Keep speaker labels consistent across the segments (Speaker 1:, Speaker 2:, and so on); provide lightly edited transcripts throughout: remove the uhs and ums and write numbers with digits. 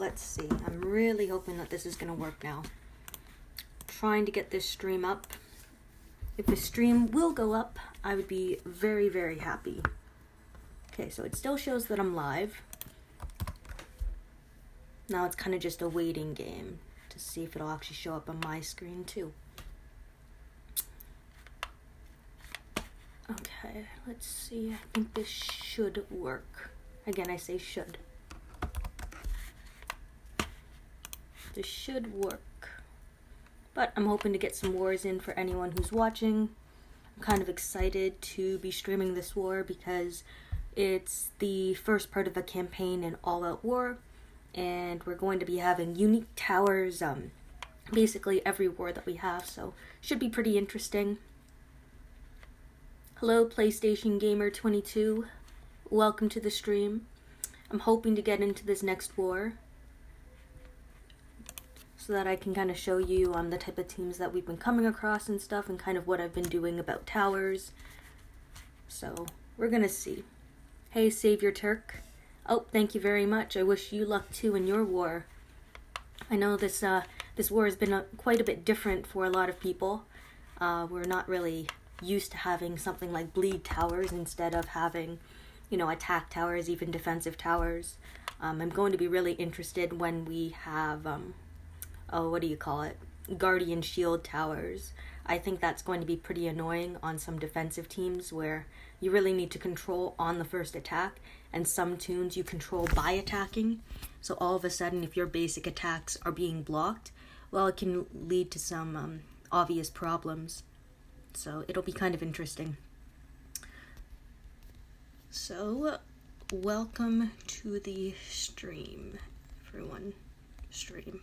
Speaker 1: let's see. I'm really hoping that this is going to work now. Trying to get this stream up. If the stream will go up, I would be very, very happy. Okay, so it still shows that I'm live. Now it's kind of just a waiting game to see if it'll actually show up on my screen too. Okay, let's see. I think this should work. Again, I say should. This should work. But I'm hoping to get some wars in for anyone who's watching. I'm kind of excited to be streaming this war because it's the first part of a campaign in All Out War. And we're going to be having unique towers, basically every war that we have, so should be pretty interesting. Hello, PlayStation Gamer 22. Welcome to the stream. I'm hoping to get into this next war so that I can kind of show you the type of teams that we've been coming across and stuff, and kind of what I've been doing about towers. So we're gonna see. Hey, Savior Turk. Oh, thank you very much. I wish you luck too in your war. I know this war has been quite a bit different for a lot of people. We're not really used to having something like bleed towers instead of having, attack towers, even defensive towers. I'm going to be really interested when we have, guardian shield towers. I think that's going to be pretty annoying on some defensive teams where you really need to control on the first attack, and some tunes you control by attacking. So all of a sudden, if your basic attacks are being blocked, well, it can lead to some obvious problems. So it'll be kind of interesting. So, welcome to the stream, everyone. Stream.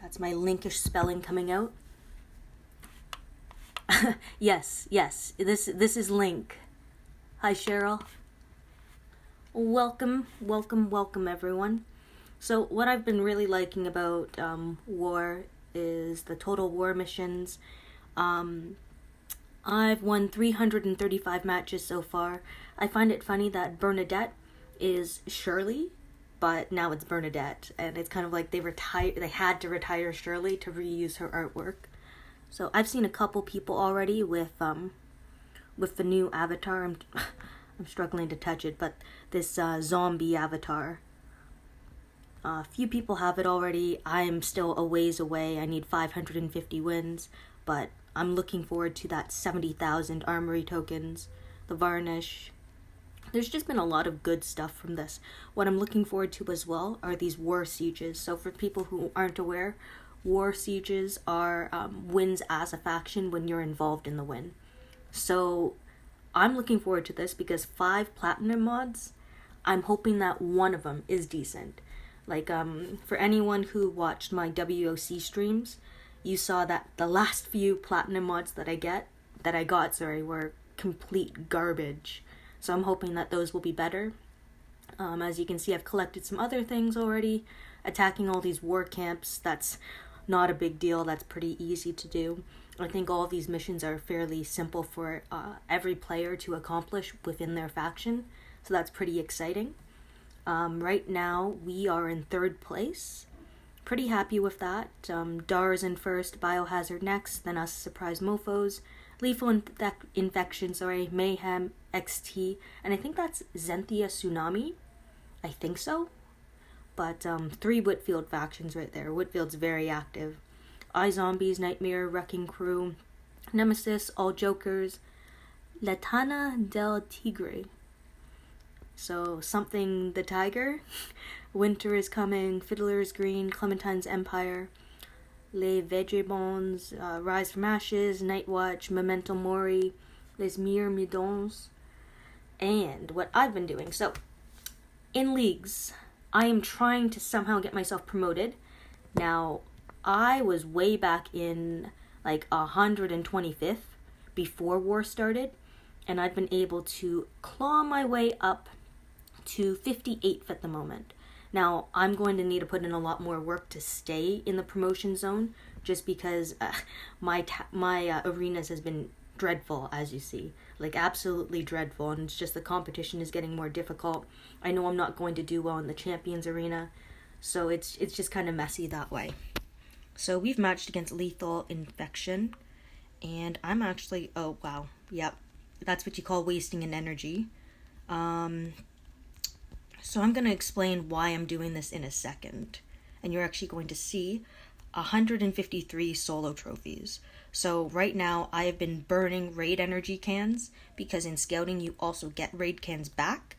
Speaker 1: That's my linkish spelling coming out. Yes. This is Link. Hi, Cheryl. Welcome, everyone. So, what I've been really liking about War is the total war missions. I've won 335 matches so far. I find it funny that Bernadette is Shirley, but now it's Bernadette, and it's kind of like they had to retire Shirley to reuse her artwork. So I've seen a couple people already with the new avatar. I'm struggling to touch it, but this zombie avatar. A few people have it already. I'm still a ways away. I need 550 wins, but I'm looking forward to that 70,000 armory tokens, the varnish. There's just been a lot of good stuff from this. What I'm looking forward to as well are these war sieges. So for people who aren't aware, war sieges are wins as a faction when you're involved in the win. So I'm looking forward to this because 5 platinum mods, I'm hoping that one of them is decent. Like, for anyone who watched my WOC streams, you saw that the last few platinum mods that I got, were complete garbage. So I'm hoping that those will be better. As you can see, I've collected some other things already. Attacking all these war camps, that's not a big deal. That's pretty easy to do. I think all of these missions are fairly simple for every player to accomplish within their faction. So that's pretty exciting. Right now, we are in 3rd place. Pretty happy with that. Dar's in first, Biohazard next, then us Surprise Mofos, Lethal Infection, Mayhem, XT, and I think that's Zenthia Tsunami. I think so. But 3 Whitfield factions right there. Whitfield's very active. iZombies, Nightmare, Wrecking Crew, Nemesis, All Jokers, Letana del Tigre. So, something the Tiger, Winter is Coming, Fiddler's Green, Clementine's Empire, Les Vagabonds, Rise from Ashes, Night Watch, Memento Mori, Les Myrmidons, and what I've been doing. So, in leagues, I am trying to somehow get myself promoted. Now, I was way back in like 125th before war started, and I've been able to claw my way up to 58th at the moment. Now, I'm going to need to put in a lot more work to stay in the promotion zone, just because my arenas has been dreadful, as you see. like absolutely dreadful, and it's just the competition is getting more difficult. I know I'm not going to do well in the Champions Arena, so it's just kind of messy that way. So we've matched against Lethal Infection, and I'm actually, oh wow, yep, that's what you call wasting an energy. So I'm going to explain why I'm doing this in a second, and you're actually going to see 153 solo trophies. So right now I have been burning raid energy cans, because in scouting you also get raid cans back,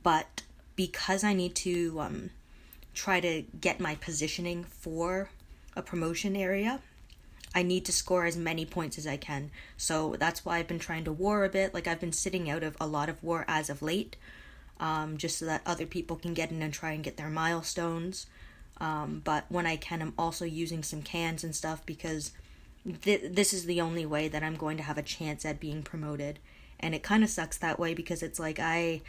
Speaker 1: but because I need to try to get my positioning for a promotion area, I need to score as many points as I can. So that's why I've been trying to war a bit. Like, I've been sitting out of a lot of war as of late, just so that other people can get in and try and get their milestones. But when I can, I'm also using some cans and stuff, because this is the only way that I'm going to have a chance at being promoted. And it kind of sucks that way, because it's like I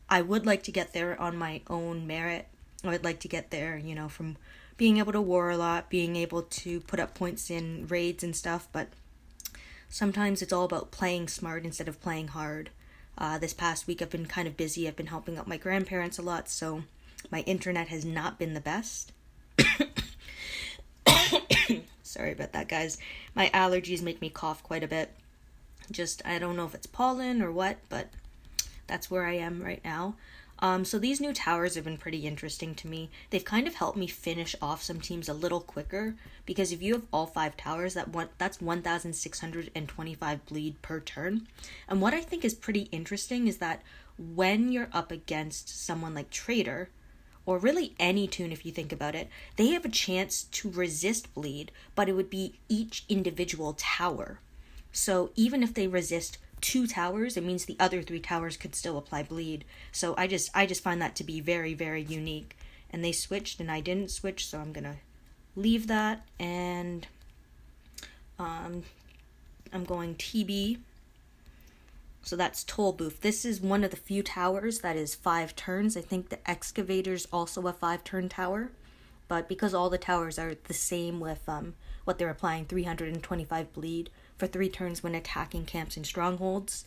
Speaker 1: would like to get there on my own merit. I would like to get there, you know, from being able to war a lot, being able to put up points in raids and stuff, but sometimes it's all about playing smart instead of playing hard. This past week I've been kind of busy. I've been helping out my grandparents a lot, so my internet has not been the best. Sorry about that, guys. My allergies make me cough quite a bit. Just, I don't know if it's pollen or what, but that's where I am right now. So these new towers have been pretty interesting to me. They've kind of helped me finish off some teams a little quicker, because if you have all 5 towers, that's 1,625 bleed per turn. And what I think is pretty interesting is that when you're up against someone like Trader, or really any toon if you think about it, they have a chance to resist bleed, but it would be each individual tower. So even if they resist 2 towers, it means the other 3 towers could still apply bleed. So I just find that to be very, very unique. And they switched and I didn't switch, so I'm gonna leave that, and I'm going TB. So that's Toll Booth. This is one of the few towers that is 5 turns. I think the Excavator's also a 5-turn tower, but because all the towers are the same with what they're applying, 325 bleed for 3 turns when attacking camps and strongholds,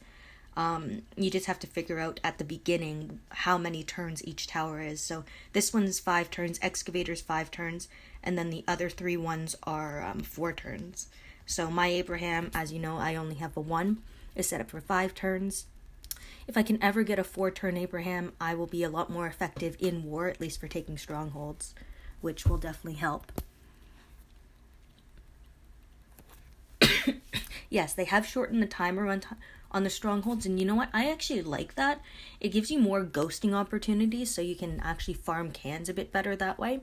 Speaker 1: you just have to figure out at the beginning how many turns each tower is. So this one's 5 turns, Excavator's 5 turns, and then the other 3 ones are 4 turns. So my Abraham, as you know, I only have a 1, is set up for 5 turns. If I can ever get a 4-turn Abraham, I will be a lot more effective in war, at least for taking strongholds, which will definitely help. Yes, they have shortened the timer on the strongholds, and you know what? I actually like that. It gives you more ghosting opportunities, so you can actually farm cans a bit better that way.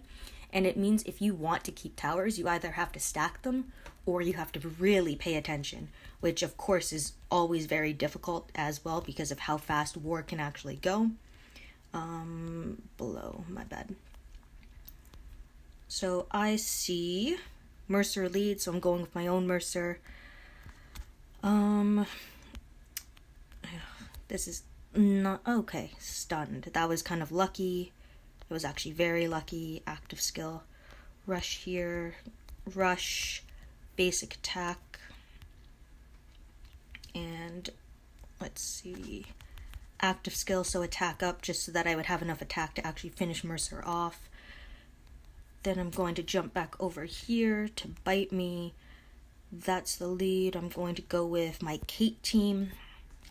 Speaker 1: And it means if you want to keep towers, you either have to stack them or you have to really pay attention, which of course is always very difficult as well because of how fast war can actually go. Below, my bad. So I see Mercer lead, so I'm going with my own Mercer. This is not okay. Stunned. That was kind of lucky. It was actually very lucky. Active skill. Rush here. Rush. Basic attack. And let's see. Active skill, so attack up, just so that I would have enough attack to actually finish Mercer off. Then I'm going to jump back over here to bite me. That's the lead. I'm going to go with my Kate team.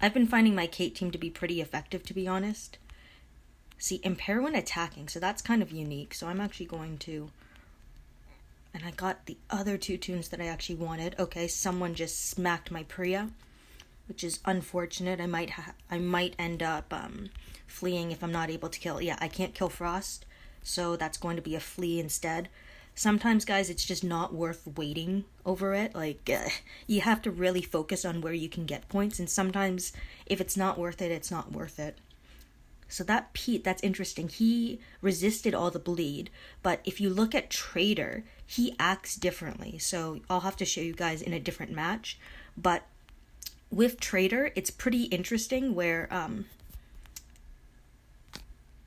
Speaker 1: I've been finding my Kate team to be pretty effective, to be honest. See, impair when attacking, so that's kind of unique. So I'm actually going to... And I got the other 2 tunes that I actually wanted. Okay, someone just smacked my Priya, which is unfortunate. I might end up fleeing if I'm not able to kill. Yeah, I can't kill Frost, so that's going to be a flee instead. Sometimes, guys, it's just not worth waiting over it. Like, you have to really focus on where you can get points, and sometimes if it's not worth it, it's not worth it. So that Pete, that's interesting. He resisted all the bleed, but if you look at Trader, he acts differently. So I'll have to show you guys in a different match. But with Trader, it's pretty interesting where,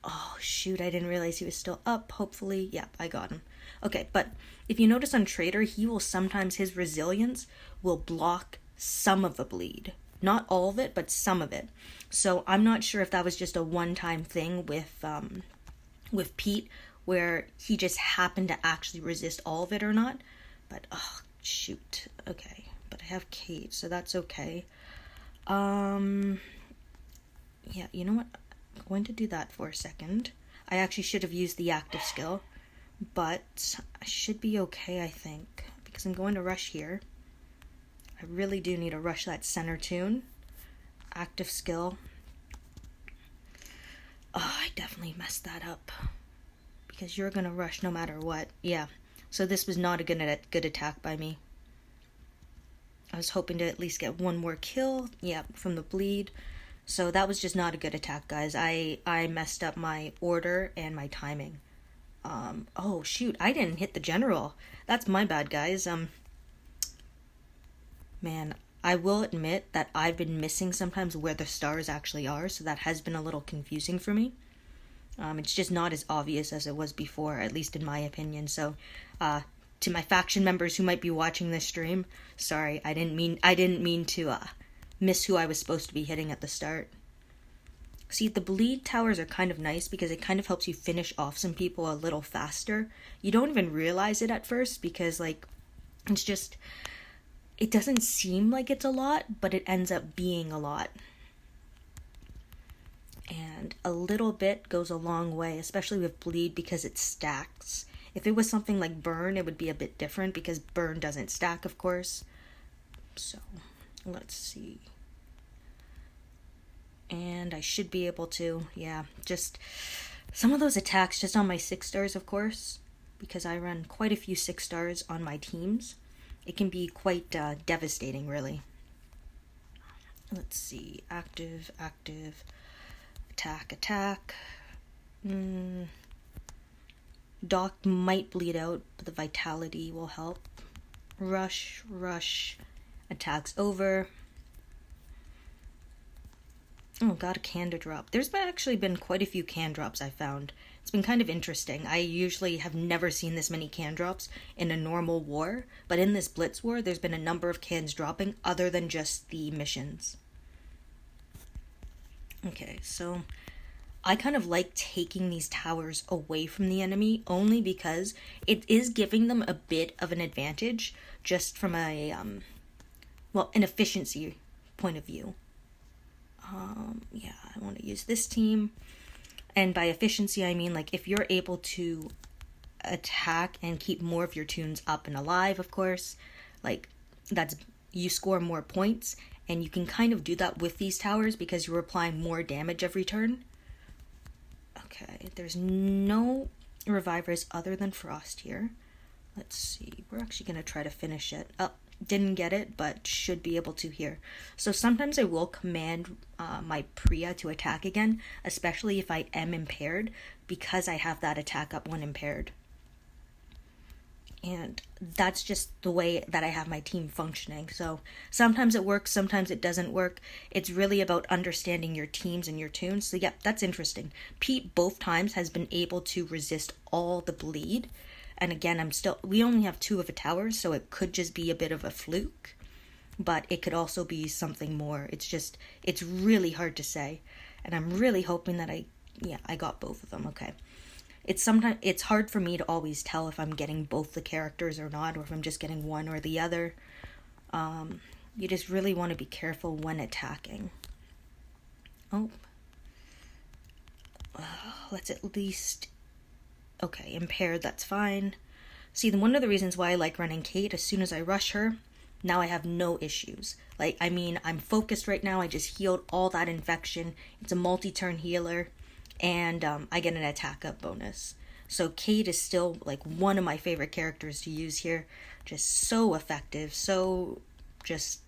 Speaker 1: oh shoot, I didn't realize he was still up. Hopefully, yep, I got him. Okay, but if you notice on Trader, he will sometimes, his resilience will block some of the bleed. Not all of it, but some of it. So I'm not sure if that was just a one-time thing with Pete, where he just happened to actually resist all of it or not. But, oh, shoot. Okay. But I have Kate, so that's okay. Yeah, you know what? I'm going to do that for a second. I actually should have used the active skill, but I should be okay, I think, because I'm going to rush here. I really do need to rush that center tune. Active skill. Oh, I definitely messed that up, because you're going to rush no matter what. Yeah, so this was not a good attack by me. I was hoping to at least get one more kill, yeah, from the bleed. So that was just not a good attack, guys. I messed up my order and my timing. Oh, shoot, I didn't hit the general. That's my bad, guys. Man, I will admit that I've been missing sometimes where the stars actually are, so that has been a little confusing for me. It's just not as obvious as it was before, at least in my opinion. So, to my faction members who might be watching this stream, sorry, I didn't mean to miss who I was supposed to be hitting at the start. See, the bleed towers are kind of nice because it kind of helps you finish off some people a little faster. You don't even realize it at first because, like, it's just, it doesn't seem like it's a lot, but it ends up being a lot. And a little bit goes a long way, especially with bleed because it stacks. If it was something like burn, it would be a bit different because burn doesn't stack, of course. So, let's see. And I should be able to, yeah, just some of those attacks just on my 6 stars, of course, because I run quite a few 6 stars on my teams. It can be quite devastating, really. Let's see, active, attack. Doc might bleed out, but the vitality will help. Rush, attacks over. Oh, got a can to drop. There's actually been quite a few can drops I found. It's been kind of interesting. I usually have never seen this many can drops in a normal war, but in this Blitz war, there's been a number of cans dropping other than just the missions. Okay, so I kind of like taking these towers away from the enemy only because it is giving them a bit of an advantage just from a, an efficiency point of view. Yeah, I want to use this team. And by efficiency, I mean, like, if you're able to attack and keep more of your tunes up and alive, of course, like, you score more points, and you can kind of do that with these towers because you're applying more damage every turn. Okay, there's no revivers other than Frost here. Let's see, we're actually going to try to finish it. Oh, didn't get it, but should be able to here. So sometimes I will command my Priya to attack again, especially if I am impaired, because I have that attack up when impaired. And that's just the way that I have my team functioning. So sometimes it works, sometimes it doesn't work. It's really about understanding your teams and your tunes. So yeah, that's interesting. Pete both times has been able to resist all the bleed. And again, we only have 2 of a tower, so it could just be a bit of a fluke. But it could also be something more. It's really hard to say. And I'm really hoping that I got both of them. Okay. It's hard for me to always tell if I'm getting both the characters or not, or if I'm just getting one or the other. You just really want to be careful when attacking. Oh. Let's at least... Okay, impaired, that's fine. See, one of the reasons why I like running Kate, as soon as I rush her, now I have no issues. Like, I mean, I'm focused right now. I just healed all that infection. It's a multi-turn healer. And I get an attack up bonus. So Kate is still like one of my favorite characters to use here. Just so effective. So just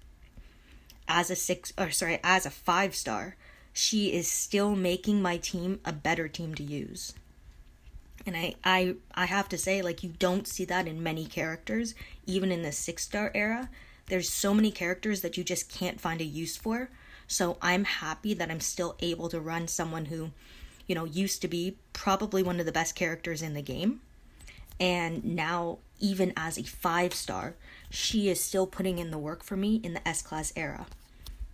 Speaker 1: as a 5-star, she is still making my team a better team to use. And I have to say, like, you don't see that in many characters, even in the 6-star era. There's so many characters that you just can't find a use for. So I'm happy that I'm still able to run someone who, used to be probably one of the best characters in the game. And now, even as a 5-star, she is still putting in the work for me in the S-Class era.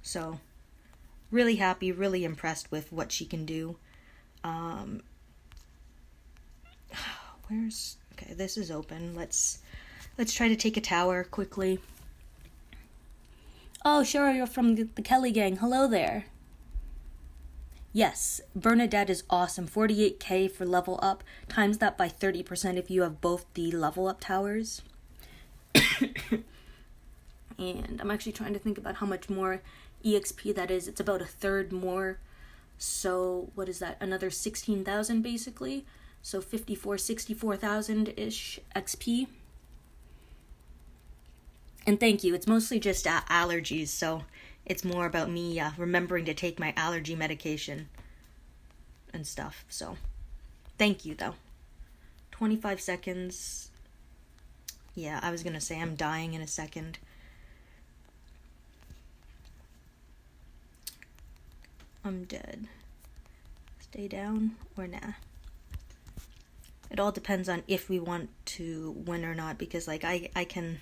Speaker 1: So, really happy, really impressed with what she can do. Okay, this is open. Let's try to take a tower quickly. Oh, sure, you're from the Kelly gang. Hello there. Yes, Bernadette is awesome. 48k for level up. Times that by 30% if you have both the level up towers. And I'm actually trying to think about how much more EXP that is. It's about a third more. So what is that? Another 16,000 basically. So 64,000-ish XP. And thank you. It's mostly just allergies, so it's more about me remembering to take my allergy medication and stuff. So thank you, though. 25 seconds. Yeah, I was going to say I'm dying in a second. I'm dead. Stay down or nah. It all depends on if we want to win or not, because like I can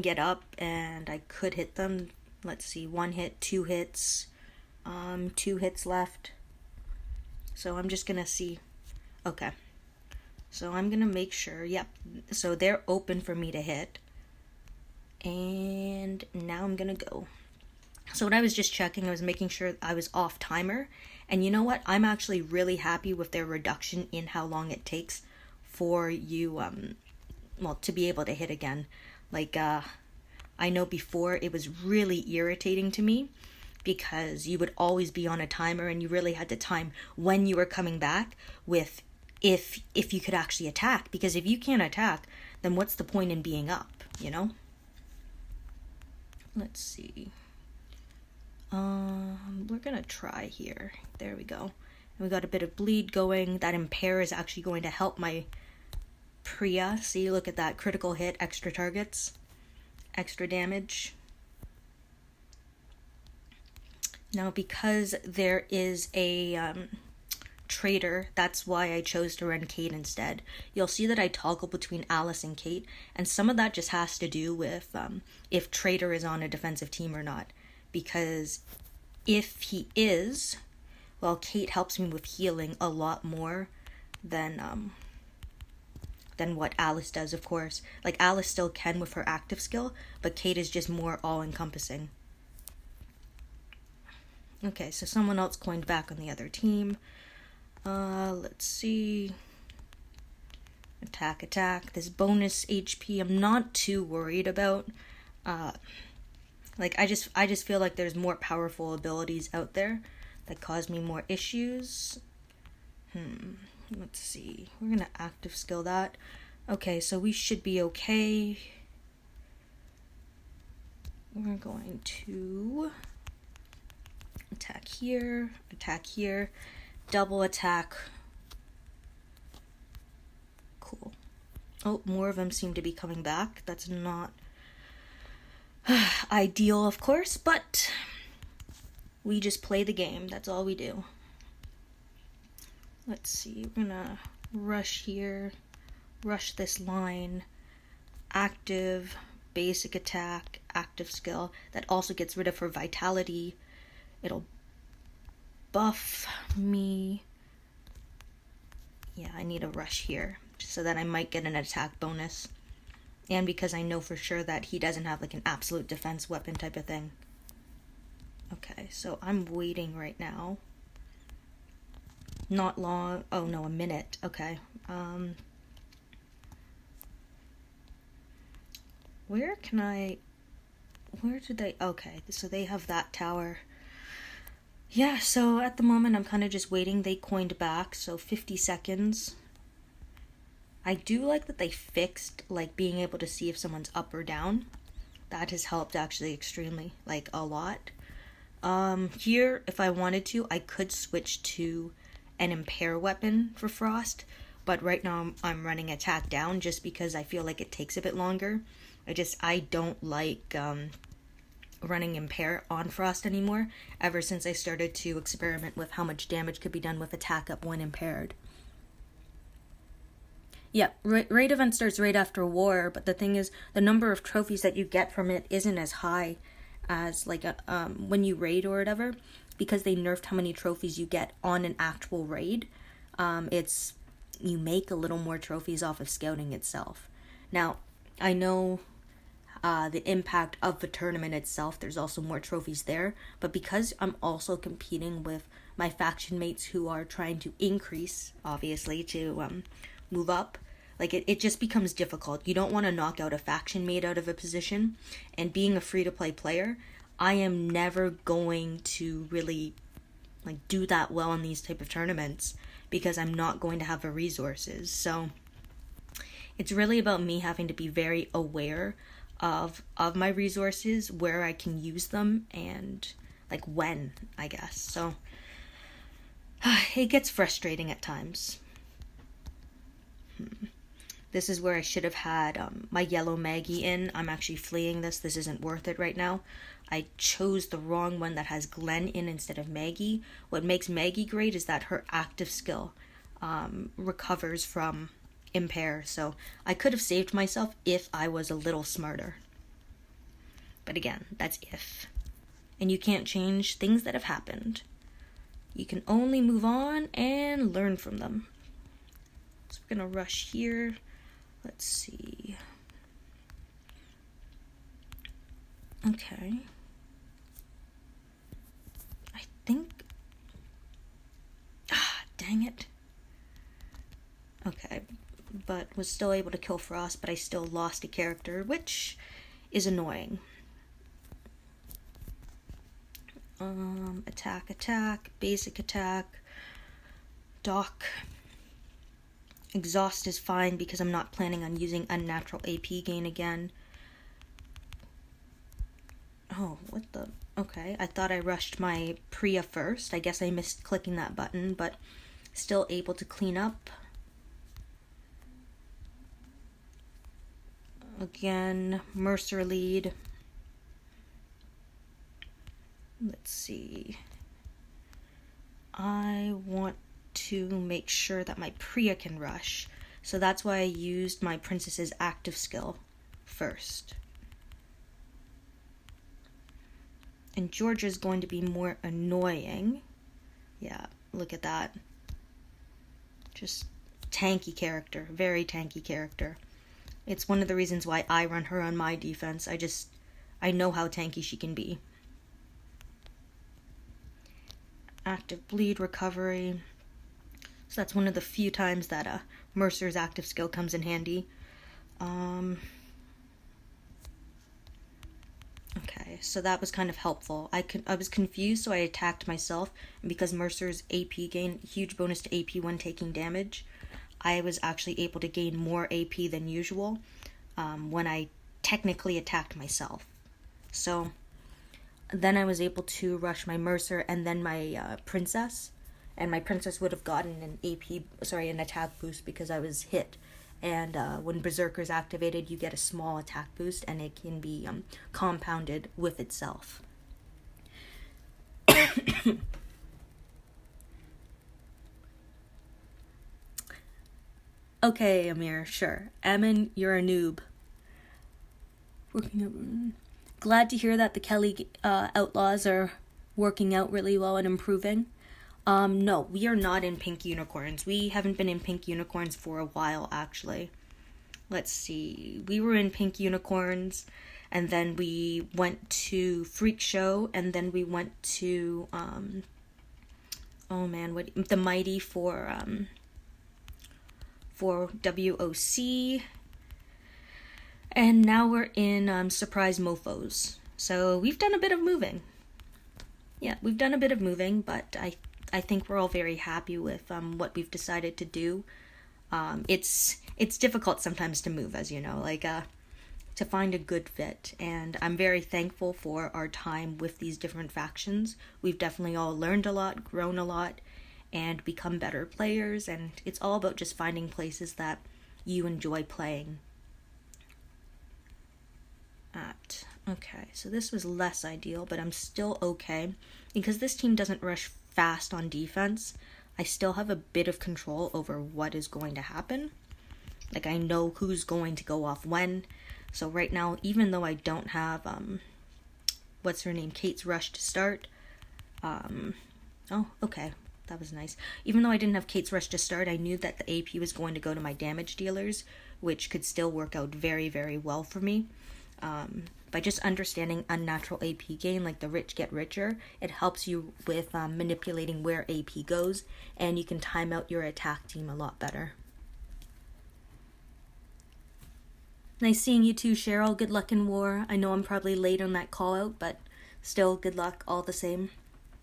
Speaker 1: get up and I could hit them. Let's see, 1 hit, 2 hits, 2 hits left. So I'm just gonna see. Okay. So I'm gonna make sure, yep. So they're open for me to hit. And now I'm gonna go. So when I was just checking, I was making sure I was off timer. And you know what? I'm actually really happy with their reduction in how long it takes for you, to be able to hit again. Like, I know before it was really irritating to me because you would always be on a timer and you really had to time when you were coming back with if you could actually attack. Because if you can't attack, then what's the point in being up, you know? Let's see. We're gonna try here. There we go. And we got a bit of bleed going. That impair is actually going to help my Priya. See, look at that. Critical hit, extra targets, extra damage. Now, because there is a traitor, that's why I chose to run Kate instead. You'll see that I toggle between Alice and Kate, and some of that just has to do with if traitor is on a defensive team or not. Because if he is, well, Kate helps me with healing a lot more than what Alice does, of course. Like, Alice still can with her active skill, but Kate is just more all-encompassing. Okay, so someone else coined back on the other team. Let's see. Attack. This bonus HP I'm not too worried about. Like, I just feel like there's more powerful abilities out there that cause me more issues. Let's see. We're gonna active skill that. Okay, so we should be okay. We're going to attack here, double attack. Cool. Oh, more of them seem to be coming back. That's not ideal, of course, but we just play the game. That's all we do. Let's see. We're gonna rush here, rush this line, active, basic attack, active skill. That also gets rid of her vitality. It'll buff me. Yeah, I need a rush here so that I might get an attack bonus. And because I know for sure that he doesn't have like an absolute defense weapon type of thing. Okay, so I'm waiting right now. Not long. Oh no, a minute. Okay. Where do they... Okay, so they have that tower. Yeah, so at the moment I'm kind of just waiting. They coined back, so 50 seconds. I do like that they fixed, like, being able to see if someone's up or down. That has helped actually extremely, like, a lot. Here, if I wanted to, I could switch to an impair weapon for Frost. But right now I'm running attack down just because I feel like it takes a bit longer. I don't like running impair on Frost anymore, ever since I started to experiment with how much damage could be done with attack up when impaired. Yeah, raid event starts right after war, but the thing is, the number of trophies that you get from it isn't as high as like a when you raid or whatever, because they nerfed how many trophies you get on an actual raid. It's you make a little more trophies off of scouting itself. Now, I know the impact of the tournament itself, there's also more trophies there, but because I'm also competing with my faction mates who are trying to increase, obviously, to move up, like it just becomes difficult. You don't want to knock out a faction mate out of a position, and being a free-to-play player, I am never going to really like do that well in these type of tournaments because I'm not going to have the resources. So it's really about me having to be very aware of my resources, where I can use them, and like when, I guess. So it gets frustrating at times. This is where I should have had my yellow Maggie in. I'm actually fleeing this. This isn't worth it right now. I chose the wrong one that has Glenn in instead of Maggie. What makes Maggie great is that her active skill recovers from impair. So I could have saved myself if I was a little smarter. But again, that's if. And you can't change things that have happened. You can only move on and learn from them. So we're going to rush here. Let's see. Okay. I think... dang it. Okay. But was still able to kill Frost, but I still lost a character, which is annoying. Attack, basic attack, dock. Exhaust is fine because I'm not planning on using unnatural AP gain again. Oh, what the... Okay, I thought I rushed my Priya first. I guess I missed clicking that button, but still able to clean up. Again, Mercer lead. Let's see. I want to make sure that my Priya can rush, so that's why I used my princess's active skill first. And Georgia's going to be more annoying. Yeah, look at that. Just tanky character, very tanky character. It's one of the reasons why I run her on my defense. I know how tanky she can be. Active bleed recovery. So that's one of the few times that Mercer's active skill comes in handy. Okay, so that was kind of helpful. I was confused, so I attacked myself. And because Mercer's AP gain, huge bonus to AP when taking damage, I was actually able to gain more AP than usual when I technically attacked myself. So then I was able to rush my Mercer and then my princess. And my princess would have gotten an attack boost because I was hit. And when Berserker's activated, you get a small attack boost, and it can be compounded with itself. Okay, Amir, sure. Ammon, you're a noob. Glad to hear that the Kelly Outlaws are working out really well and improving. No, we are not in Pink Unicorns. We haven't been in Pink Unicorns for a while, actually. Let's see. We were in Pink Unicorns, and then we went to Freak Show, and then we went to, the Mighty for WOC. And now we're in, Surprise Mofos. So we've done a bit of moving. Yeah, we've done a bit of moving, but I think we're all very happy with what we've decided to do. It's difficult sometimes to move, as you know, to find a good fit, and I'm very thankful for our time with these different factions. We've definitely all learned a lot, grown a lot, and become better players, and it's all about just finding places that you enjoy playing at. Okay, so this was less ideal, but I'm still okay, because this team doesn't rush fast on defense. I still have a bit of control over what is going to happen. I know who's going to go off when. So right now, even though I don't have what's her name, Kate's rush to start. Oh, okay. That was nice. Even though I didn't have Kate's rush to start, I knew that the AP was going to go to my damage dealers, which could still work out very, very well for me. By just understanding unnatural AP gain, like the rich get richer, it helps you with manipulating where AP goes, and you can time out your attack team a lot better. Nice seeing you too, Cheryl. Good luck in war. I know I'm probably late on that call out, but still, good luck all the same.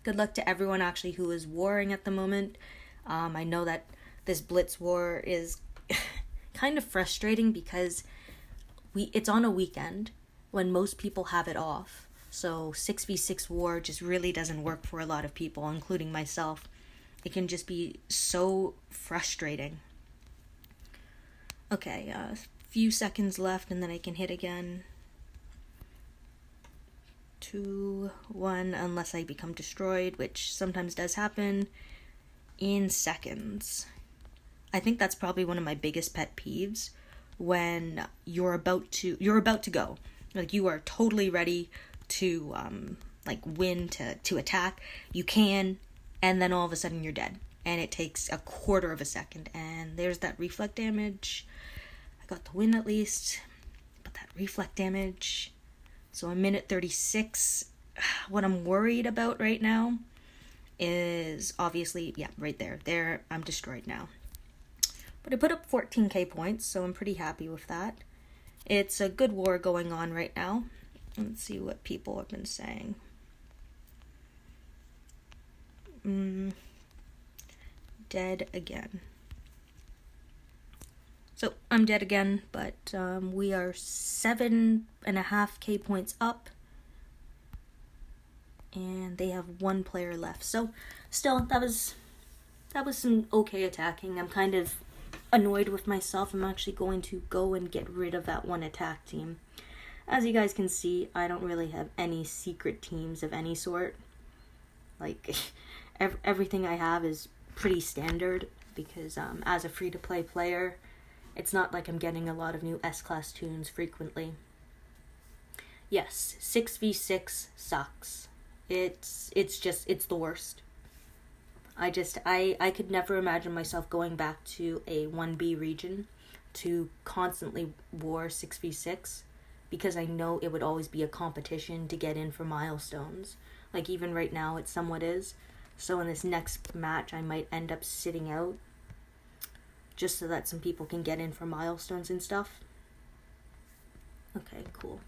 Speaker 1: Good luck to everyone actually who is warring at the moment. I know that this Blitz war is kind of frustrating because it's on a weekend when most people have it off. So 6v6 war just really doesn't work for a lot of people, including myself. It can just be so frustrating. Okay, a few seconds left and then I can hit again. 2, 1, unless I become destroyed, which sometimes does happen, in seconds. I think that's probably one of my biggest pet peeves, when you're about to go. Like, you are totally ready to, win, to attack. You can, and then all of a sudden you're dead. And it takes a quarter of a second, and there's that reflect damage. I got the win at least, but that reflect damage... So a minute 36, what I'm worried about right now is obviously, right there. There, I'm destroyed now. But I put up 14k points, so I'm pretty happy with that. It's a good war going on right now. Let's see what people have been saying. Dead again. So, I'm dead again, but we are 7.5k points up. And they have one player left. So, still, that was some okay attacking. I'm kind of annoyed with myself. I'm actually going to go and get rid of that one attack team. As you guys can see, I don't really have any secret teams of any sort. Like, everything I have is pretty standard, because as a free-to-play player... It's not like I'm getting a lot of new S-Class tunes frequently. Yes, 6v6 sucks. It's the worst. I could never imagine myself going back to a 1B region to constantly war 6v6, because I know it would always be a competition to get in for milestones. Like, even right now it somewhat is. So in this next match I might end up sitting out, just so that some people can get in for milestones and stuff. Okay, cool.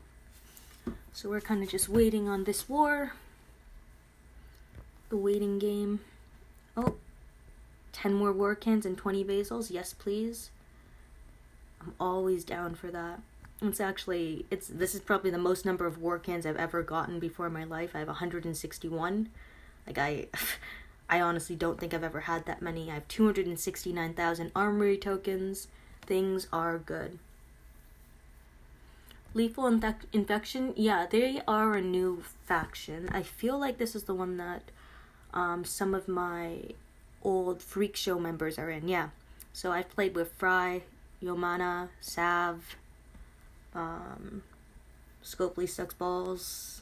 Speaker 1: So we're kind of just waiting on this war. The waiting game. Oh, 10 more war cans and 20 basils. Yes, please. I'm always down for that. This is probably the most number of war cans I've ever gotten before in my life. I have 161. Like, I honestly don't think I've ever had that many. I have 269,000 armory tokens. Things are good. Lethal Infection, yeah, they are a new faction. I feel like this is the one that some of my old Freak Show members are in, yeah. So I've played with Fry, Yomana, Sav, Scopely Sucks Balls,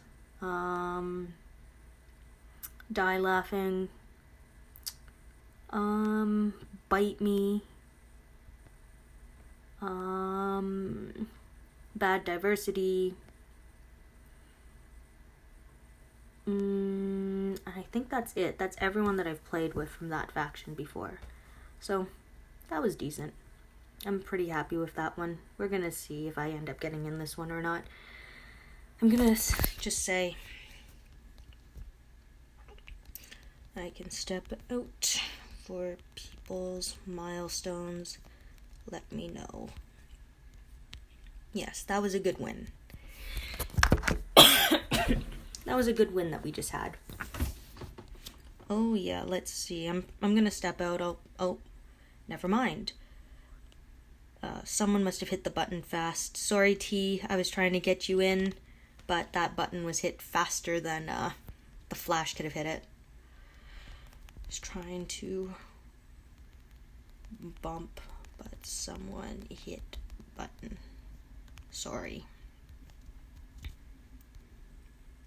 Speaker 1: Die Laughing, Bite Me, Bad Diversity, I think that's it. That's everyone that I've played with from that faction before. So, that was decent. I'm pretty happy with that one. We're gonna see if I end up getting in this one or not. I'm gonna just say I can step out for people's milestones. Let me know. Yes, that was a good win. That was a good win that we just had. Oh yeah, let's see. I'm gonna step out. Oh, never mind. Someone must have hit the button fast. Sorry, T. I was trying to get you in, but that button was hit faster than the flash could have hit it. Just trying to bump, but someone hit button. Sorry.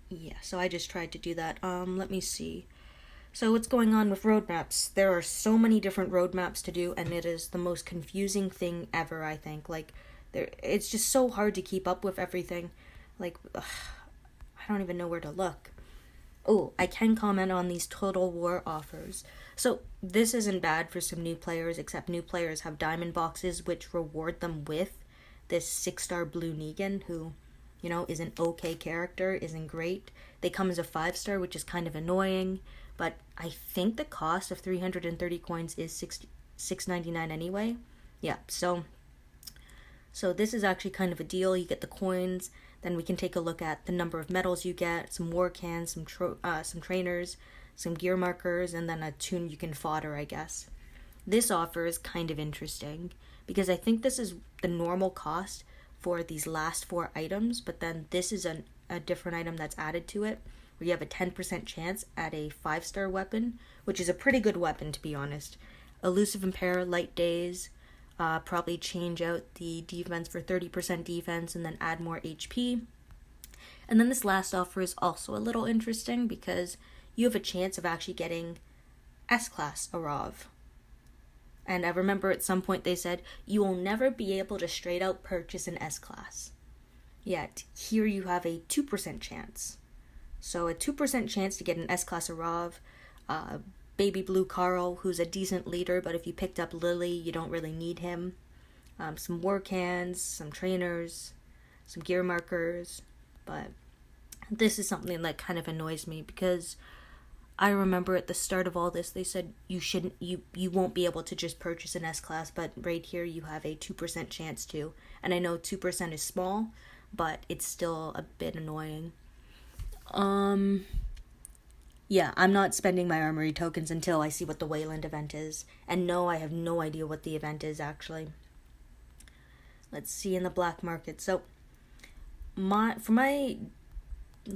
Speaker 1: Yeah, so I just tried to do that. Let me see. So what's going on with roadmaps? There are so many different roadmaps to do, and it is the most confusing thing ever, I think. Like, it's just so hard to keep up with everything. Like, ugh, I don't even know where to look. Oh, I can comment on these Total War offers. So this isn't bad for some new players, except new players have diamond boxes which reward them with this 6-star Blue Negan, who, you know, is an okay character, isn't great. They come as a 5-star, which is kind of annoying, but I think the cost of 330 coins is $6.99 anyway. Yeah, so this is actually kind of a deal. You get the coins, then we can take a look at the number of medals you get, some war cans, some trainers, some gear markers, and then a tune you can fodder, I guess. This offer is kind of interesting because I think this is the normal cost for these last 4 items, but then this is a different item that's added to it, where you have a 10% chance at a 5-star weapon, which is a pretty good weapon, to be honest. Elusive Impair, Light Days, probably change out the defense for 30% defense and then add more HP. And then this last offer is also a little interesting because you have a chance of actually getting S-Class Arav. And I remember at some point they said, you will never be able to straight out purchase an S-Class. Yet, here you have a 2% chance. So a 2% chance to get an S-Class Arav, Baby Blue Carl, who's a decent leader, but if you picked up Lily, you don't really need him. Some war cans, some trainers, some gear markers, but this is something that kind of annoys me because I remember at the start of all this, they said you won't be able to just purchase an S-Class, but right here you have a 2% chance to. And I know 2% is small, but it's still a bit annoying. Yeah, I'm not spending my armory tokens until I see what the Wayland event is. And no, I have no idea what the event is, actually. Let's see in the black market. So, let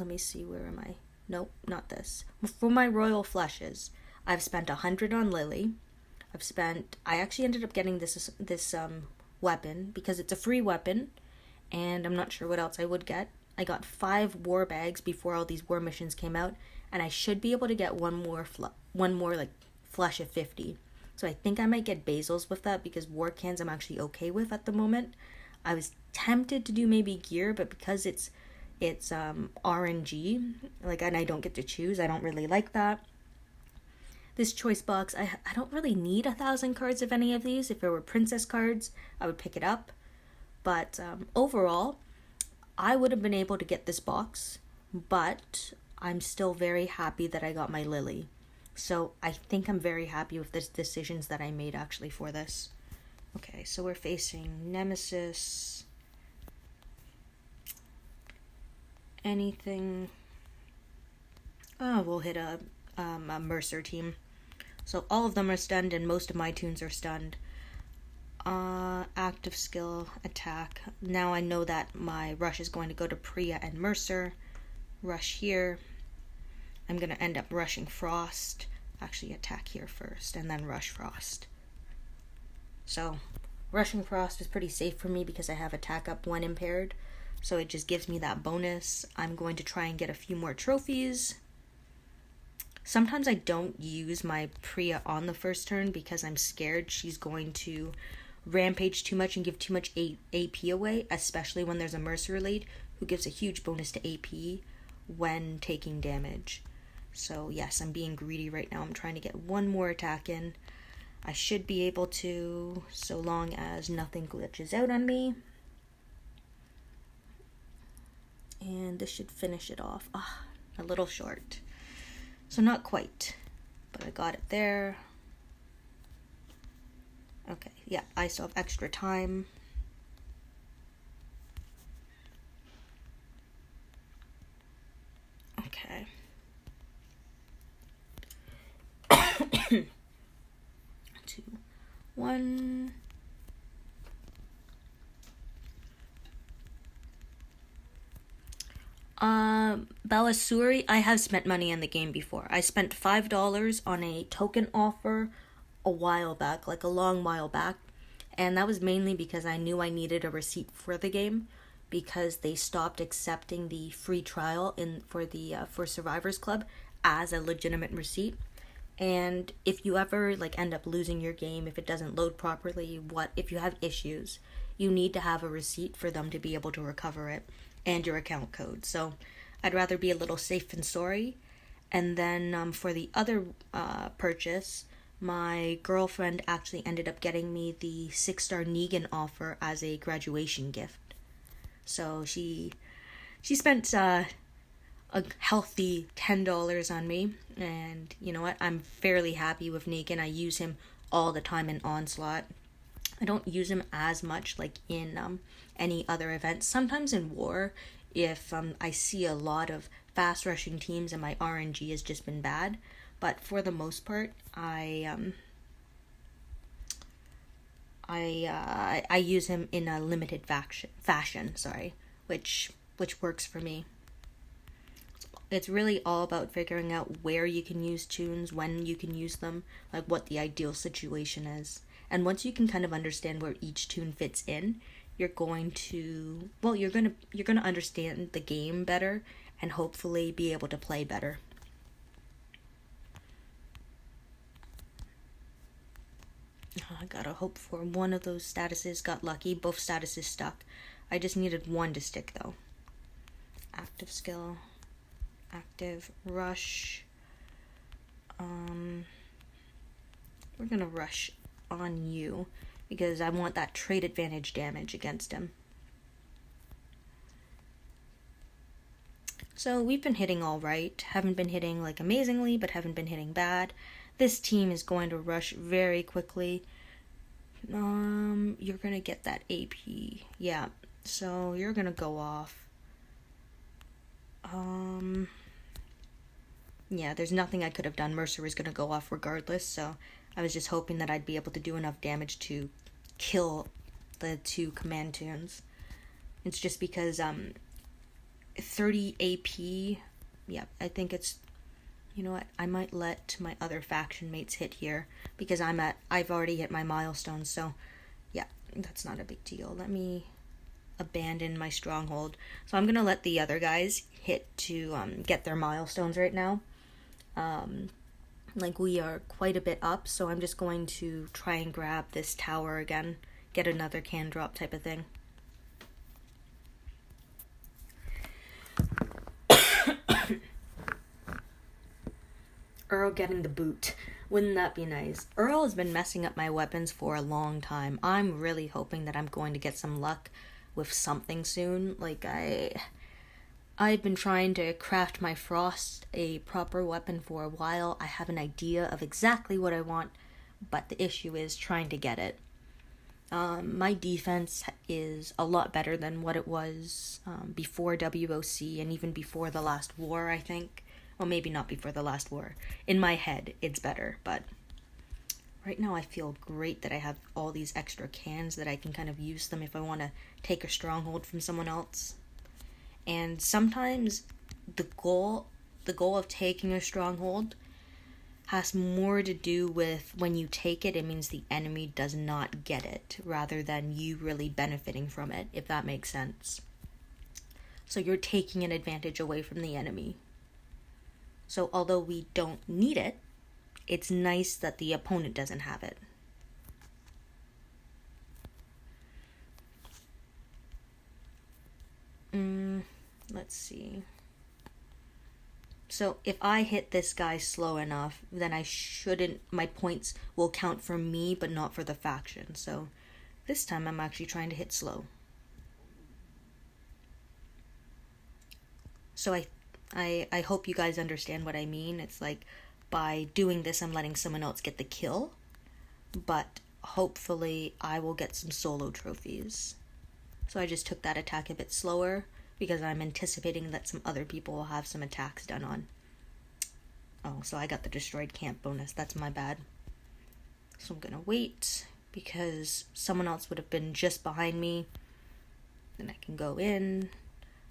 Speaker 1: me see, where am I? Nope, not this. For my Royal Fleshes, I've spent 100 on Lily. I actually ended up getting this weapon because it's a free weapon, and I'm not sure what else I would get. I got 5 war bags before all these war missions came out, and I should be able to get one more like flesh of 50. So I think I might get basils with that because war cans I'm actually okay with at the moment. I was tempted to do maybe gear, but because it's RNG, like, and I don't get to choose, I don't really like that. This choice box, I don't really need 1,000 cards of any of these. If it were princess cards, I would pick it up. But overall, I would have been able to get this box, but I'm still very happy that I got my Lily. So I think I'm very happy with the decisions that I made actually for this. Okay, so we're facing Nemesis. Anything? Oh, we'll hit a Mercer team. So all of them are stunned and most of my tunes are stunned. Active skill, attack. Now I know that my rush is going to go to Priya and Mercer. Rush here. I'm going to end up rushing Frost. Actually, attack here first and then rush Frost. So, rushing Frost is pretty safe for me because I have attack up 1 impaired. So it just gives me that bonus. I'm going to try and get a few more trophies. Sometimes I don't use my Priya on the first turn because I'm scared she's going to rampage too much and give too much AP away, especially when there's a Mercer lead who gives a huge bonus to AP when taking damage. So yes, I'm being greedy right now. I'm trying to get 1 more attack in. I should be able to, so long as nothing glitches out on me. And this should finish it off. A little short. So not quite, but I got it there. Okay, yeah, I still have extra time. Okay. 2, 1. Balasuri, I have spent money in the game before. I spent $5 on a token offer a while back, like a long while back, and that was mainly because I knew I needed a receipt for the game, because they stopped accepting the free trial for Survivors Club as a legitimate receipt. And if you ever end up losing your game, if it doesn't load properly, if you have issues, you need to have a receipt for them to be able to recover it and your account code. So I'd rather be a little safe than sorry. And then for the other purchase, my girlfriend actually ended up getting me the 6-star Negan offer as a graduation gift. So she spent a healthy $10 on me, and you know what? I'm fairly happy with Negan. I use him all the time in Onslaught. I don't use him as much in any other events. Sometimes in War, if I see a lot of fast rushing teams and my RNG has just been bad, but for the most part, I use him in a limited fashion, which works for me. It's really all about figuring out where you can use tunes, when you can use them, what the ideal situation is. And once you can kind of understand where each tune fits in, you're going to understand the game better and hopefully be able to play better. I gotta hope for one of those statuses got lucky. Both statuses stuck. I just needed one to stick though. Active skill. Active rush. We're gonna rush on you because I want that trait advantage damage against him. So we've been hitting all right. Haven't been hitting amazingly, but haven't been hitting bad. This team is going to rush very quickly. You're gonna get that AP. Yeah, so you're gonna go off. Yeah, there's nothing I could have done. Mercer was gonna go off regardless, so I was just hoping that I'd be able to do enough damage to kill the 2 command tunes. It's just because 30 AP. Yeah, I think it's, you know what, I might let my other faction mates hit here because I've already hit my milestone, so yeah, that's not a big deal. Let me abandon my stronghold. So I'm gonna let the other guys hit to get their milestones right now. We are quite a bit up, so I'm just going to try and grab this tower again, get another can drop type of thing. Earl getting the boot. Wouldn't that be nice? Earl has been messing up my weapons for a long time. I'm really hoping that I'm going to get some luck with something soon. I've been trying to craft my Frost a proper weapon for a while. I have an idea of exactly what I want, but the issue is trying to get it. My defense is a lot better than what it was before WOC and even before the last war, I think. Well, maybe not before the last war. In my head, it's better, but right now I feel great that I have all these extra cans that I can kind of use them if I want to take a stronghold from someone else. And sometimes the goal of taking a stronghold has more to do with when you take it, it means the enemy does not get it, rather than you really benefiting from it, if that makes sense. So you're taking an advantage away from the enemy. So although we don't need it, it's nice that the opponent doesn't have it. Let's see. So if I hit this guy slow enough, then my points will count for me, but not for the faction. So this time I'm actually trying to hit slow. So I hope you guys understand what I mean. It's by doing this, I'm letting someone else get the kill, but hopefully I will get some solo trophies. So I just took that attack a bit slower because I'm anticipating that some other people will have some attacks done on. Oh, so I got the destroyed camp bonus. That's my bad. So I'm gonna wait because someone else would have been just behind me. Then I can go in.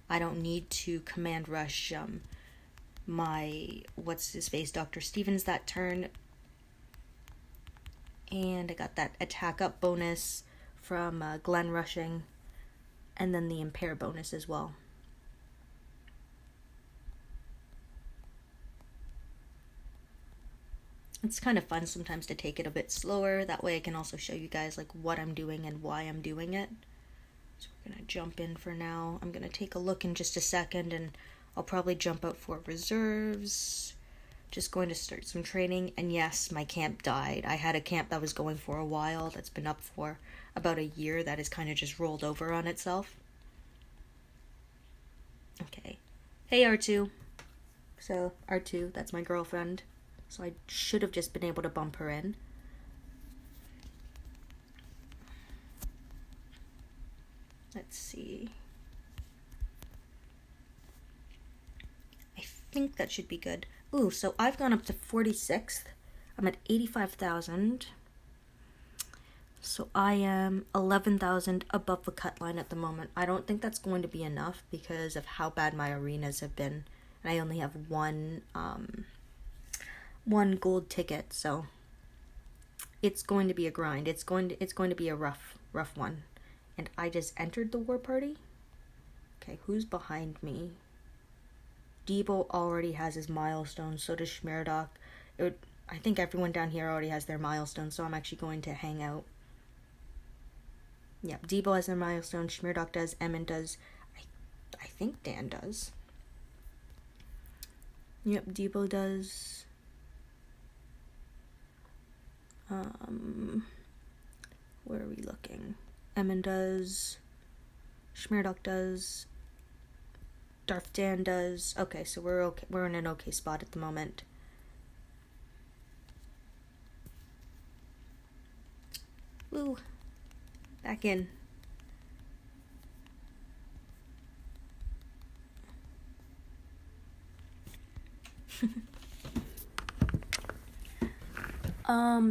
Speaker 1: I don't need to command rush my Dr. Stevens that turn. And I got that attack up bonus from Glenn rushing. and then the impair bonus as well. It's kind of fun sometimes to take it a bit slower. That way I can also show you guys like what I'm doing and why I'm doing it. So we're going to jump in for now. I'm going to take a look in just a second, and I'll probably jump out for reserves. Just going to start some training. And yes, my camp died. I had a camp that was going for a while, that's been up for about a year, that has kind of just rolled over on itself. Okay. Hey, R2. So, R2, that's my girlfriend. So I should have just been able to bump her in. Let's see. I think that should be good. Ooh, so I've gone up to 46th. I'm at 85,000. So I am 11,000 above the cut line at the moment. I don't think that's going to be enough because of how bad my arenas have been. And I only have one gold ticket, so it's going to be a grind. It's going to be a rough one. And I just entered the war party. Okay, who's behind me? Debo already has his milestone, so does Schmerdok. I think everyone down here already has their milestone, so I'm actually going to hang out. Yep, Debo has their milestone, Schmerdok does, Emin does, I think Dan does. Yep, Debo does. Where are we looking? Emin does. Schmerdok does. Darth Dan does. Okay, so we're okay. We're in an okay spot at the moment. Woo. Back in.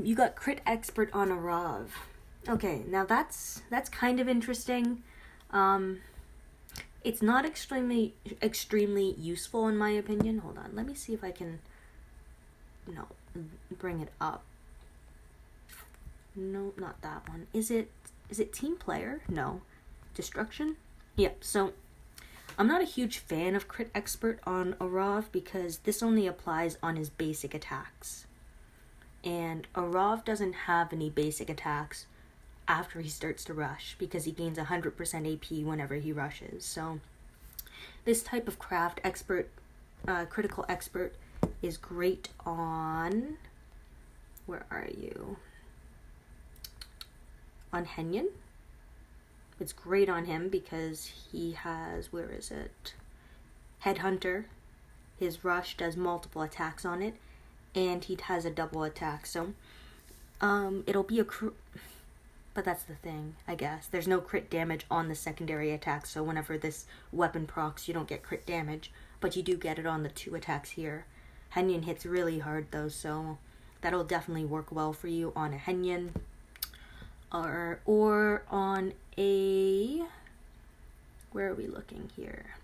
Speaker 1: You got crit expert on Arav. Okay, now that's kind of interesting. It's not extremely useful in my opinion. Hold on, let me see if I can bring it up. No, not that one. Is it team player? No. Destruction? Yep, so I'm not a huge fan of crit expert on Arav because this only applies on his basic attacks. And Arav doesn't have any basic attacks after he starts to rush because he gains 100% AP whenever he rushes. So this type of craft expert, critical expert, is great on, where are you? On Henyon. It's great on him because he has, where is it? Headhunter. His rush does multiple attacks on it, and he has a double attack. So it'll be but that's the thing, I guess. There's no crit damage on the secondary attack, so whenever this weapon procs, you don't get crit damage, but you do get it on the 2 attacks here. Henyon hits really hard though, so that'll definitely work well for you on a Henyon. Or on a, where are we looking here?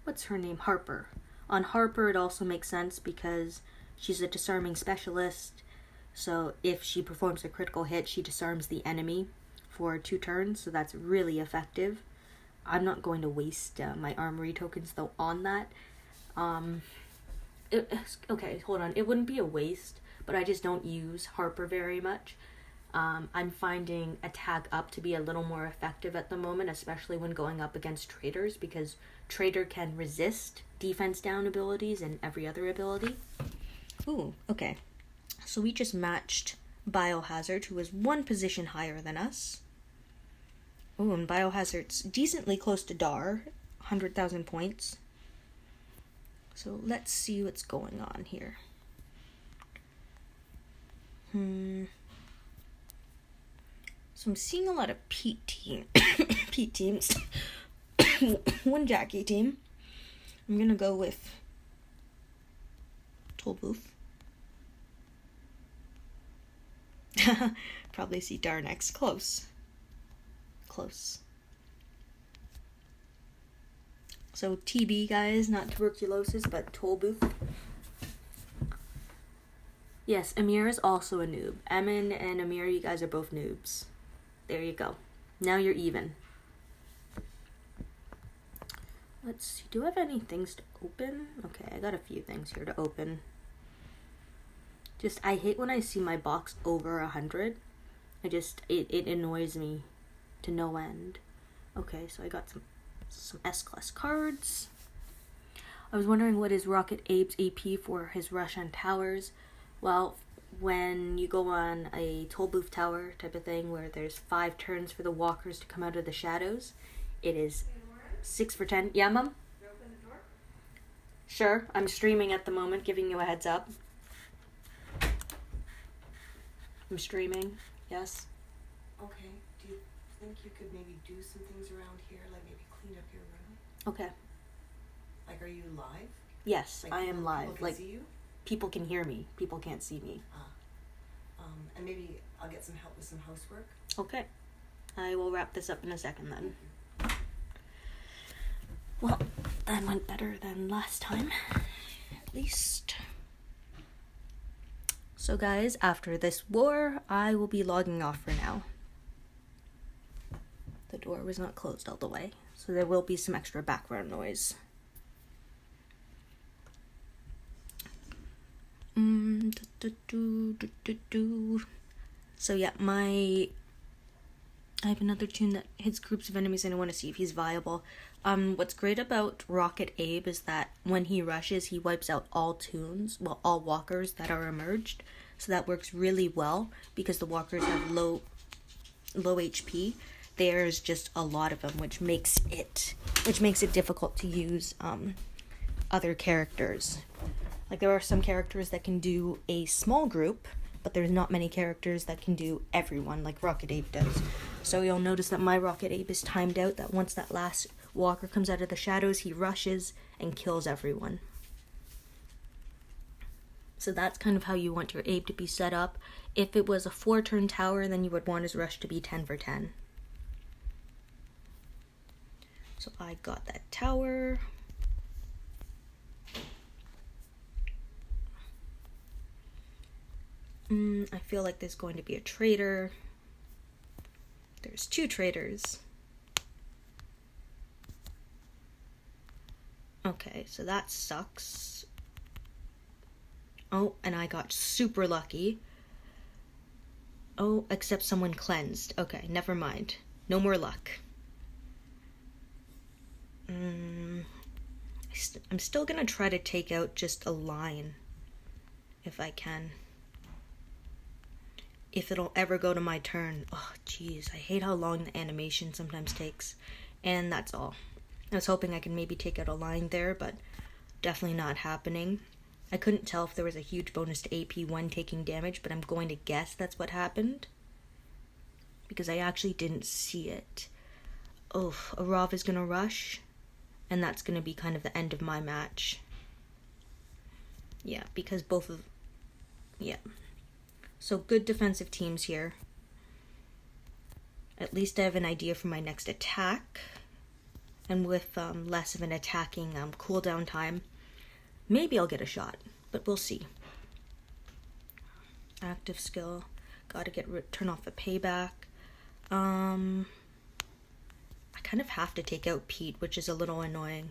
Speaker 1: What's her name? Harper. On Harper, it also makes sense because she's a disarming specialist. So if she performs a critical hit, she disarms the enemy for 2 turns. So that's really effective. I'm not going to waste my armory tokens though on that. Okay, hold on. It wouldn't be a waste, but I just don't use Harper very much. I'm finding attack up to be a little more effective at the moment, especially when going up against traders, because trader can resist defense down abilities and every other ability. Ooh, okay. So we just matched Biohazard, who is 1 position higher than us. Ooh, and Biohazard's decently close to Dar, 100,000 points. So let's see what's going on here. So I'm seeing a lot of Pete teams. 1 Jackie team. I'm gonna go with Tollbooth. Probably see Dar next. Close. So TB, guys, not tuberculosis, but Tollbooth. Yes, Amir is also a noob. Emin and Amir, you guys are both noobs. There you go. Now you're even. Let's see, do I have any things to open? Okay, I got a few things here to open. Just, I hate when I see my box over 100. It annoys me to no end. Okay, so I got some S-Class cards. I was wondering what is Rocket Abe's AP for his rush on towers. Well, when you go on a toll booth tower type of thing where there's 5 turns for the walkers to come out of the shadows, it is 6 for 10. Yeah, Mom? You open the door? Sure, I'm streaming at the moment, giving you a heads up. I'm streaming, yes.
Speaker 2: Okay, do you think you could maybe do some things around here, like maybe clean up your room?
Speaker 1: Okay.
Speaker 2: Like, are you live?
Speaker 1: Yes,
Speaker 2: like,
Speaker 1: I am live.
Speaker 2: People can
Speaker 1: like,
Speaker 2: see you?
Speaker 1: People can hear me. People can't see me.
Speaker 2: And maybe I'll get some help with some housework.
Speaker 1: Okay. I will wrap this up in a second then. Well, that went better than last time. At least. So guys, after this war, I will be logging off for now. The door was not closed all the way, so there will be some extra background noise. So yeah, I have another tune that hits groups of enemies and I want to see if he's viable. What's great about Rocket Abe is that when he rushes, he wipes out all tunes, well, all walkers that are emerged. So that works really well because the walkers have low HP. There's just a lot of them, which makes it difficult to use other characters. Like, there are some characters that can do a small group, but there's not many characters that can do everyone like Rocket Abe does. So you'll notice that my Rocket Abe is timed out, that once that last walker comes out of the shadows, he rushes and kills everyone. So that's kind of how you want your Abe to be set up. If it was a 4-turn tower, then you would want his rush to be 10 for 10. So I got that tower. I feel like there's going to be a traitor. There's 2 traitors. Okay, so that sucks. Oh, and I got super lucky. Oh, except someone cleansed. Okay, never mind. No more luck. I'm still gonna try to take out just a line. If I can. If it'll ever go to my turn. Oh, jeez. I hate how long the animation sometimes takes. And that's all. I was hoping I could maybe take out a line there, but definitely not happening. I couldn't tell if there was a huge bonus to AP when taking damage, but I'm going to guess that's what happened. Because I actually didn't see it. Oh, Arav is going to rush. And that's going to be kind of the end of my match. Yeah, because both of... Yeah. So good defensive teams here. At least I have an idea for my next attack. And with less of an attacking cooldown time, maybe I'll get a shot. But we'll see. Active skill. Gotta turn off the payback. I kind of have to take out Pete, which is a little annoying.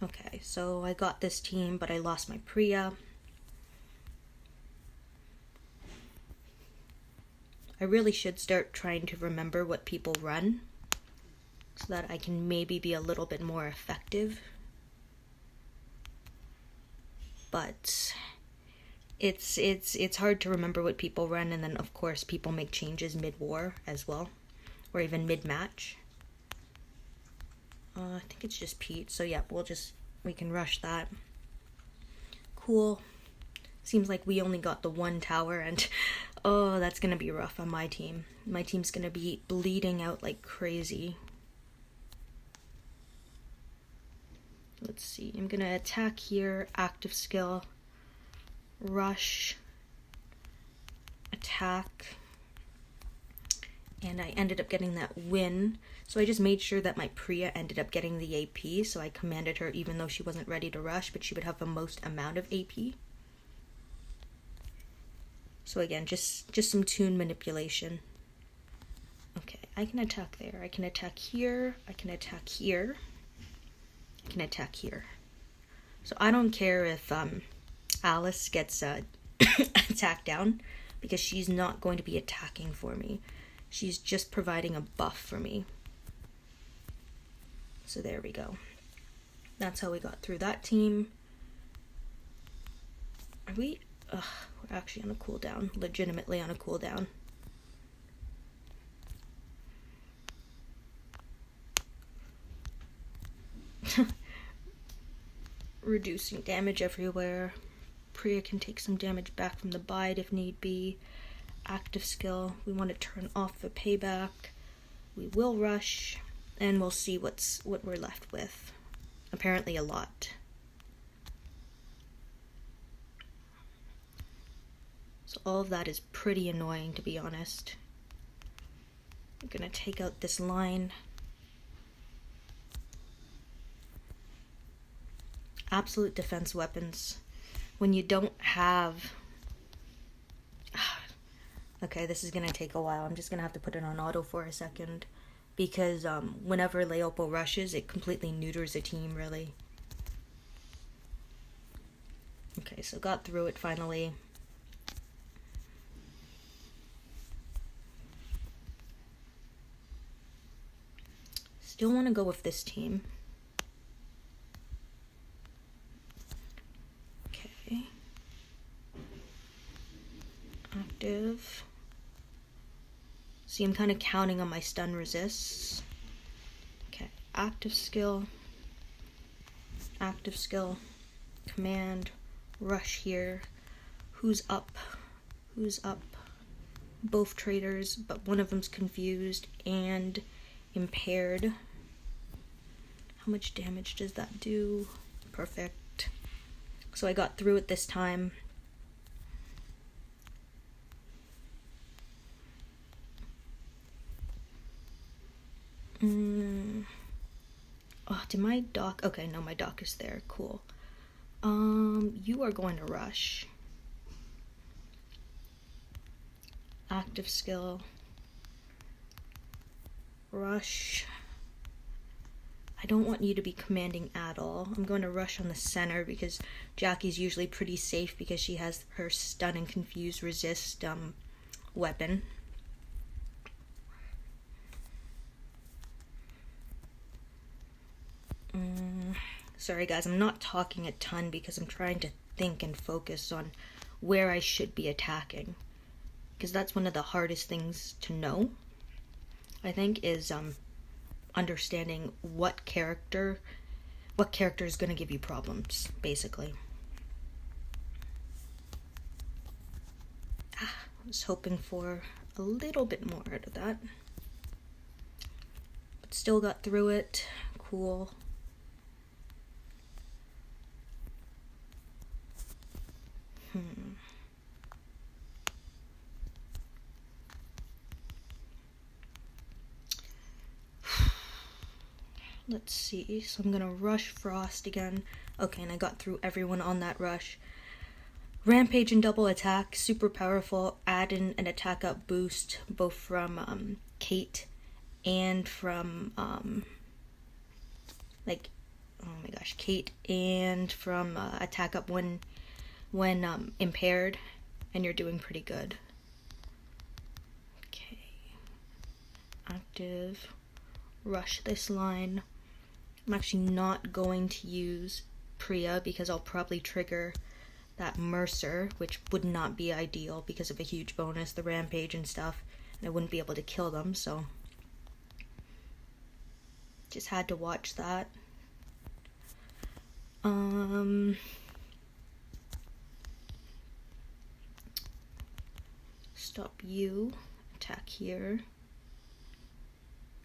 Speaker 1: Okay, so I got this team, but I lost my Priya. I really should start trying to remember what people run, so that I can maybe be a little bit more effective. But it's hard to remember what people run, and then of course people make changes mid-war as well, or even mid-match. I think it's just Pete, so yeah, we can rush that. Cool. Seems like we only got the 1 tower, and oh, that's gonna be rough on my team. My team's gonna be bleeding out like crazy. Let's see, I'm gonna attack here, active skill, rush, attack, and I ended up getting that win. So I just made sure that my Priya ended up getting the AP, so I commanded her even though she wasn't ready to rush, but she would have the most amount of AP. So again, just some toon manipulation. Okay, I can attack there. I can attack here. I can attack here. I can attack here. So I don't care if Alice gets attacked down, because she's not going to be attacking for me. She's just providing a buff for me. So there we go. That's how we got through that team. Are we... Ugh, we're actually on a cooldown. Legitimately on a cooldown. Reducing damage everywhere. Priya can take some damage back from the bite if need be. Active skill. We want to turn off the payback. We will rush. And we'll see what we're left with. Apparently a lot. So all of that is pretty annoying, to be honest. I'm gonna take out this line. Absolute defense weapons. When you don't have... Okay, this is gonna take a while. I'm just gonna have to put it on auto for a second. Because whenever Leopo rushes, it completely neuters a team, really. Okay, so got through it finally. Still want to go with this team. Okay. Active. See, I'm kind of counting on my stun resists. Okay, active skill. Active skill. Command. Rush here. Who's up? Who's up? Both traders, but one of them's confused and impaired. How much damage does that do? Perfect. So I got through it this time. Oh, did my dock... Okay, no, my dock is there. Cool. You are going to rush. Active skill. Rush. I don't want you to be commanding at all. I'm going to rush on the center because Jackie's usually pretty safe because she has her stun and confuse resist weapon. Sorry guys, I'm not talking a ton because I'm trying to think and focus on where I should be attacking. Because that's one of the hardest things to know, I think, is understanding what character is going to give you problems, basically. I was hoping for a little bit more out of that. But still got through it. Cool. Let's see, so I'm gonna rush Frost again. Okay, and I got through everyone on that rush. Rampage and double attack, super powerful. Add in an attack up boost, both from Kate and from Kate and from attack up when impaired, and you're doing pretty good. Okay, active. Rush this line. I'm actually not going to use Priya because I'll probably trigger that Mercer, which would not be ideal because of a huge bonus, the Rampage and stuff, and I wouldn't be able to kill them, so just had to watch that. Stop you. Attack here.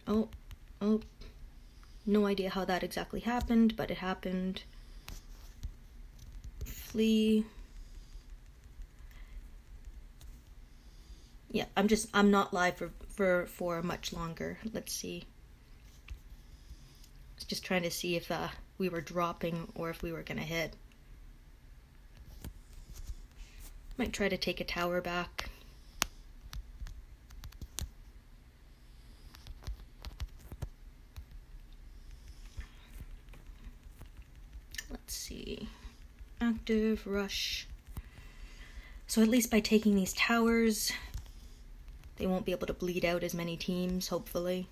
Speaker 1: Oh. No idea how that exactly happened, but it happened. Flee. Yeah, I'm not live for much longer. Let's see. I was just trying to see if we were dropping or if we were gonna hit. Might try to take a tower back. Let's see. Active, rush. So at least by taking these towers, they won't be able to bleed out as many teams, hopefully.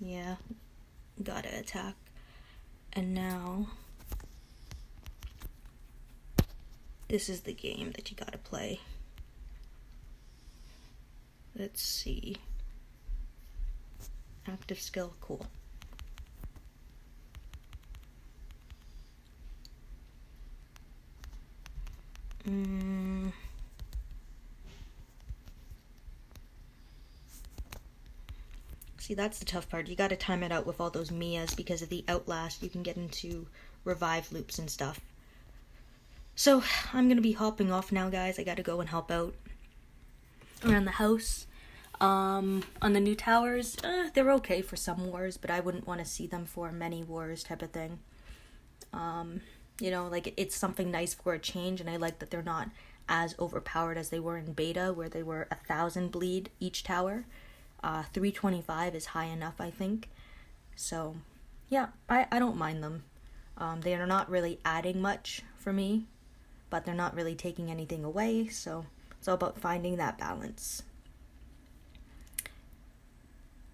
Speaker 1: Yeah. Gotta attack. And now, this is the game that you gotta play. Let's see. Active skill, cool. See, that's the tough part. You gotta time it out with all those Mias because of the Outlast. You can get into revive loops and stuff. So, I'm gonna be hopping off now, guys. I gotta go and help out around the house. On the new towers, they're okay for some wars, but I wouldn't want to see them for many wars type of thing. You know, like, it's something nice for a change, and I like that they're not as overpowered as they were in beta, where they were 1,000 bleed each tower. 325 is high enough, I think. So, yeah, I don't mind them. They are not really adding much for me, but they're not really taking anything away, so it's all about finding that balance.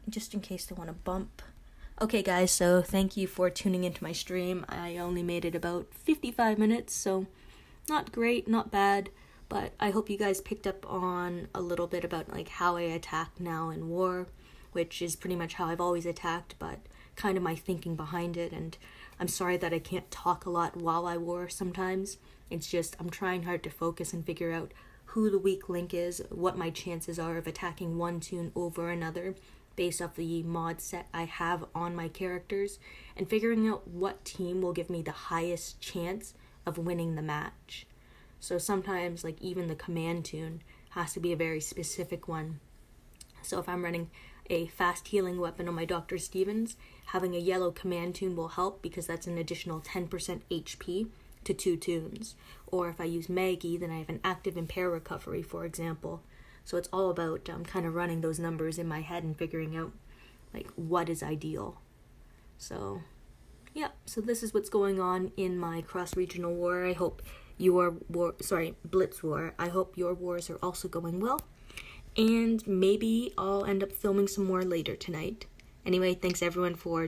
Speaker 1: Just in case they want to bump. Okay, guys, so thank you for tuning into my stream. I only made it about 55 minutes, so not great, not bad, but I hope you guys picked up on a little bit about like how I attack now in war, which is pretty much how I've always attacked, but kind of my thinking behind it. And I'm sorry that I can't talk a lot while I war sometimes. It's just I'm trying hard to focus and figure out who the weak link is, what my chances are of attacking one toon over another based off the mod set I have on my characters, and figuring out what team will give me the highest chance of winning the match. So sometimes, like, even the command toon has to be a very specific one. So if I'm running a fast healing weapon on my Dr. Stevens, having a yellow command toon will help because that's an additional 10% HP to 2 toons. Or if I use Maggie, then I have an active impair recovery, for example. So it's all about kind of running those numbers in my head and figuring out like what is ideal. So yeah, so this is what's going on in my cross-regional war. I hope Blitz war. I hope your wars are also going well. And maybe I'll end up filming some more later tonight. Anyway, thanks everyone for